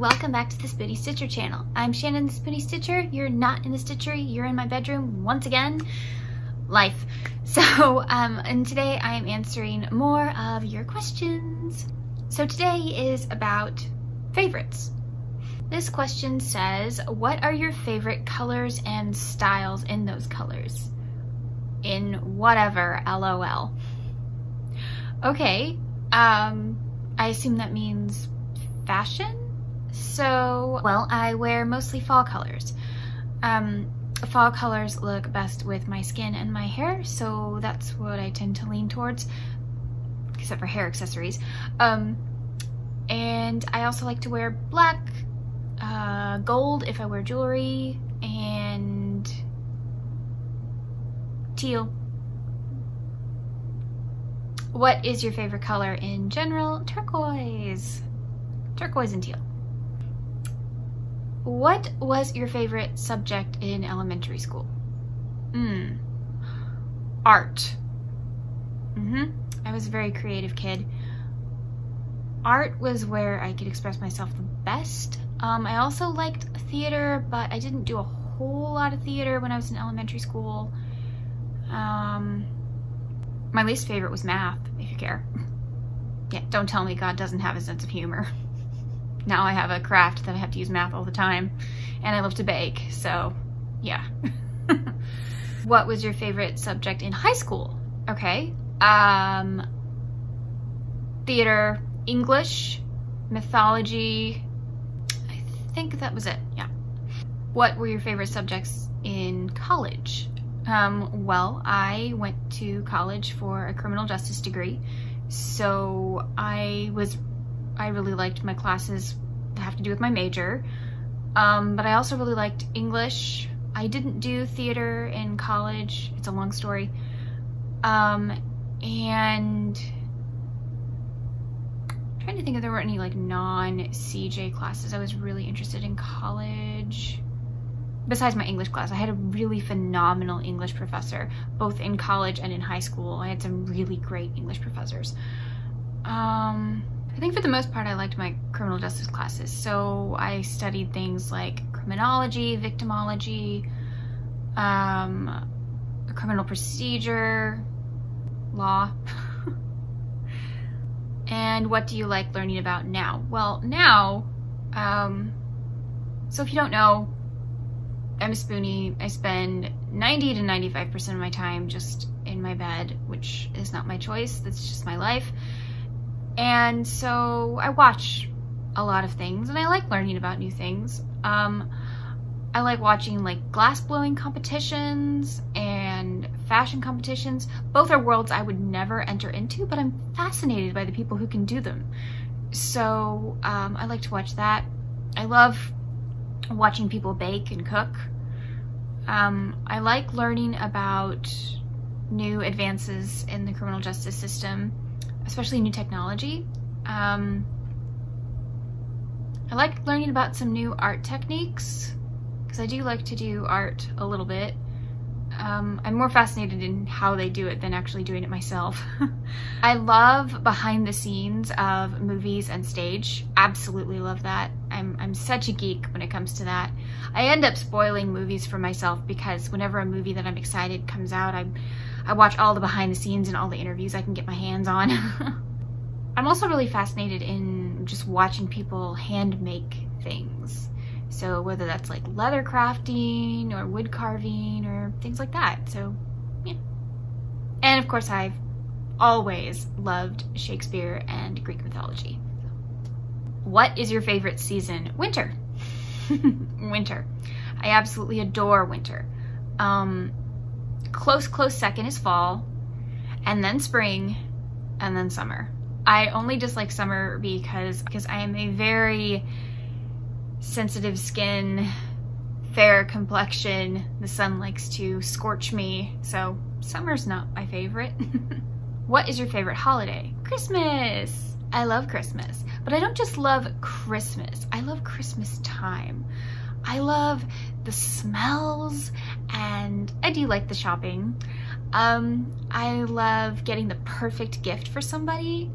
welcome back to the Spoonie Stitcher channel. I'm Shannon the Spoonie Stitcher. You're not in the stitchery, you're in my bedroom once again. Life. So, and today I am answering more of your questions. So today is about favorites. This question says, what are your favorite colors and styles in those colors? In whatever, LOL. Okay, I assume that means fashion? So, well, I wear mostly fall colors. Fall colors look best with my skin and my hair, so that's what I tend to lean towards, except for hair accessories. And I also like to wear black, gold if I wear jewelry, and teal. What is your favorite color in general? Turquoise. Turquoise and teal. What was your favorite subject in elementary school? Art. I was a very creative kid. Art was where I could express myself the best. I also liked theater, but I didn't do a whole lot of theater when I was in elementary school. My least favorite was math, if you care. Yeah, don't tell me God doesn't have a sense of humor. Now I have a craft that I have to use math all the time, and I love to bake, so yeah. What was your favorite subject in high school? Okay, theater, English, mythology, I think that was it, yeah. What were your favorite subjects in college? Well, I went to college for a criminal justice degree, so I really liked my classes that have to do with my major, but I also really liked English. I didn't do theater in college, it's a long story, and I'm trying to think if there were any like non-CJ classes I was really interested in college. Besides my English class, I had a really phenomenal English professor, both in college and in high school. I had some really great English professors. I think for the most part I liked my criminal justice classes, so I studied things like criminology, victimology, criminal procedure, law. And what do you like learning about now? Well, now, so if you don't know, I'm a spoonie. I spend 90 to 95% of my time just in my bed, which is not my choice, that's just my life. And so I watch a lot of things, and I like learning about new things. I like watching like glass blowing competitions and fashion competitions. Both are worlds I would never enter into, but I'm fascinated by the people who can do them. So I like to watch that. I love watching people bake and cook. I like learning about new advances in the criminal justice system, especially new technology. I like learning about some new art techniques, because I do like to do art a little bit. I'm more fascinated in how they do it than actually doing it myself. I love behind the scenes of movies and stage. Absolutely love that. I'm such a geek when it comes to that. I end up spoiling movies for myself because whenever a movie that I'm excited comes out, I watch all the behind the scenes and all the interviews I can get my hands on. I'm also really fascinated in just watching people hand make things. So whether that's like leather crafting or wood carving or things like that. So yeah. And of course I've always loved Shakespeare and Greek mythology. What is your favorite season? Winter. Winter. I absolutely adore winter. Close second is fall, and then spring, and then summer. I only dislike summer because I am a very sensitive skin, fair complexion. The sun likes to scorch me, so summer's not my favorite. What is your favorite holiday? Christmas! I love Christmas, but I don't just love Christmas. I love Christmas time. I love the smells, and I do like the shopping. I love getting the perfect gift for somebody.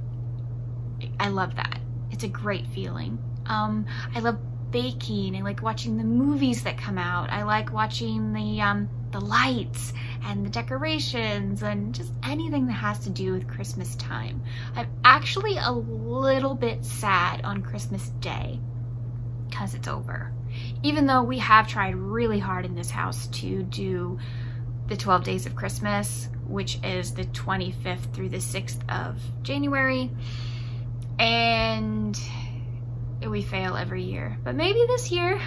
I love that. It's a great feeling. I love baking. I like watching the movies that come out. I like watching the lights and the decorations and just anything that has to do with Christmas time. I'm actually a little bit sad on Christmas Day because it's over. Even though we have tried really hard in this house to do the 12 days of Christmas, which is the 25th through the 6th of January, and we fail every year. But maybe this year.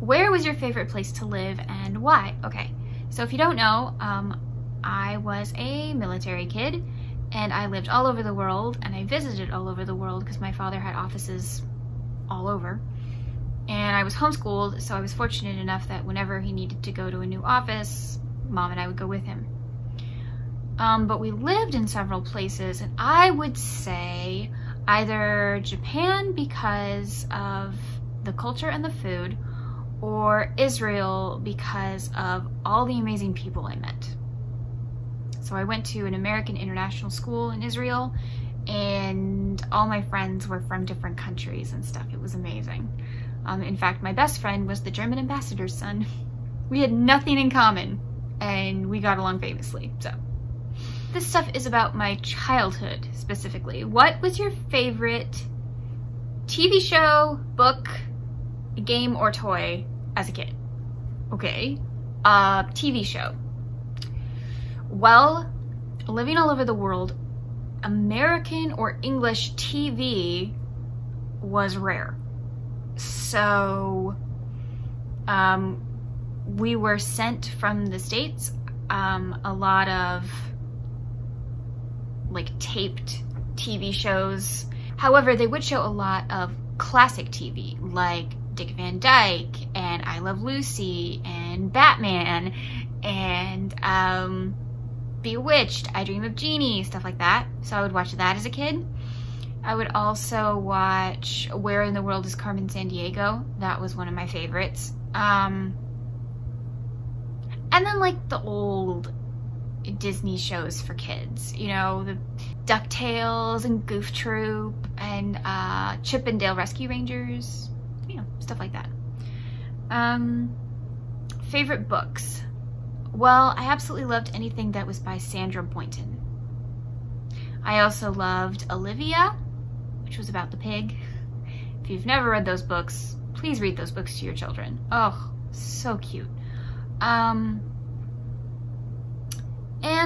Where was your favorite place to live and why? Okay, so if you don't know, I was a military kid and I lived all over the world and I visited all over the world because my father had offices all over. And I was homeschooled, so I was fortunate enough that whenever he needed to go to a new office, Mom and I would go with him. But we lived in several places, and I would say either Japan because of the culture and the food, or Israel because of all the amazing people I met. So I went to an American international school in Israel, and all my friends were from different countries and stuff. It was amazing. In fact, my best friend was the German ambassador's son. We had nothing in common, and we got along famously, so. This stuff is about my childhood, specifically. What was your favorite TV show, book, game, or toy as a kid? Okay, TV show. Well, living all over the world, American or English TV was rare. So we were sent from the States a lot of like taped TV shows. However, they would show a lot of classic TV like Dick Van Dyke and I Love Lucy and Batman and Bewitched, I Dream of Jeannie, stuff like that. So I would watch that as a kid. I would also watch Where in the World is Carmen Sandiego? That was one of my favorites. And then like the old Disney shows for kids, you know, the DuckTales and Goof Troop and Chip and Dale Rescue Rangers, you know, stuff like that. Favorite books? Well, I absolutely loved anything that was by Sandra Boynton. I also loved Olivia, which was about the pig. If you've never read those books, please read those books to your children. Oh, so cute. And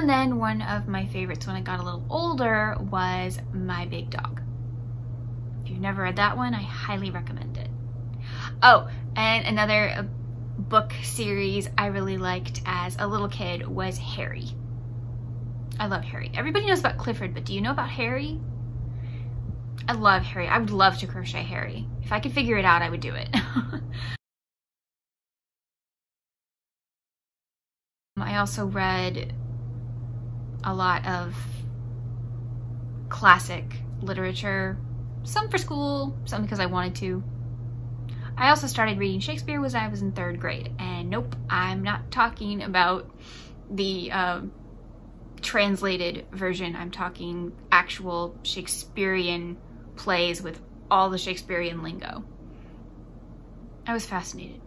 then one of my favorites when I got a little older was My Big Dog. If you've never read that one, I highly recommend it. Oh, and another book series I really liked as a little kid was Harry. I love Harry. Everybody knows about Clifford, but do you know about Harry? I love Harry. I would love to crochet Harry. If I could figure it out, I would do it. I also read a lot of classic literature, some for school, some because I wanted to. I also started reading Shakespeare when I was in 3rd grade, and nope, I'm not talking about the translated version. I'm talking actual Shakespearean plays with all the Shakespearean lingo. I was fascinated.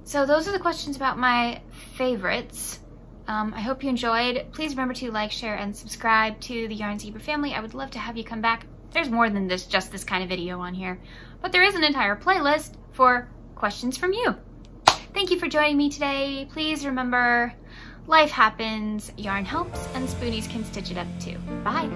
So those are the questions about my favorites. I hope you enjoyed. Please remember to like, share, and subscribe to the Yarn Zebra family. I would love to have you come back. There's more than this, just this kind of video on here, but there is an entire playlist for questions from you. Thank you for joining me today. Please remember, life happens, yarn helps, and spoonies can stitch it up too. Bye.